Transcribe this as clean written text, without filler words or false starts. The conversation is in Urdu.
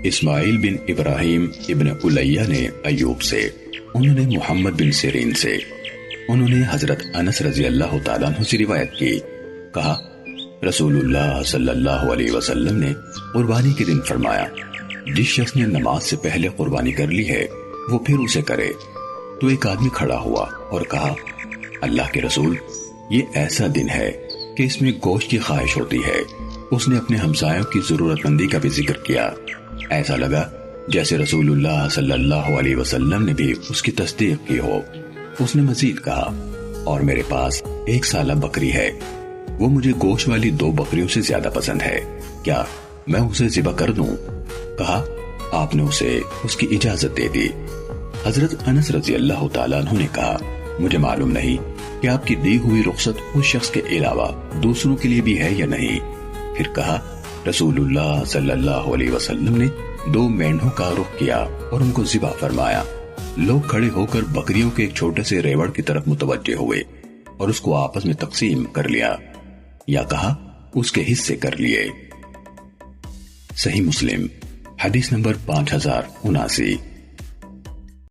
اسماعیل بن ابراہیم ابن الیہ نے ایوب سے، انہوں نے محمد بن سیرین سے، انہوں نے حضرت انس رضی اللہ تعالیٰ عنہ سے روایت کی، کہا رسول اللہ صلی اللہ علیہ وسلم نے قربانی کے دن فرمایا، جس شخص نے نماز سے پہلے قربانی کر لی ہے وہ پھر اسے کرے۔ تو ایک آدمی کھڑا ہوا اور کہا، اللہ کے رسول، یہ ایسا دن ہے کہ اس میں گوشت کی خواہش ہوتی ہے۔ اس نے اپنے ہمسایوں کی ضرورت مندی کا بھی ذکر کیا، ایسا لگا جیسے رسول اللہ صلی اللہ علیہ وسلم نے بھی اس کی تصدیق کی ہو۔ اس نے مزید کہا، اور میرے پاس ایک سالہ بکری ہے، وہ مجھے گوشت والی 2 بکریوں سے زیادہ پسند ہے، کیا میں اسے ذبح کر دوں؟ کہا، آپ نے اسے اس کی اجازت دے دی۔ حضرت انس رضی اللہ تعالیٰ عنہ نے کہا، مجھے معلوم نہیں کہ آپ کی دی ہوئی رخصت اس شخص کے علاوہ دوسروں کے لیے بھی ہے یا نہیں۔ پھر کہا، رسول اللہ صلی اللہ علیہ وسلم نے 2 مینڈھوں کا رخ کیا اور ان کو ذبح فرمایا۔ لوگ کھڑے ہو کر بکریوں کے ایک چھوٹے سے ریوڑ کی طرف متوجہ ہوئے اور اس کو آپس میں تقسیم کر لیا، یا کہا اس کے حصے کر لیے۔ صحیح مسلم حدیث نمبر 5079۔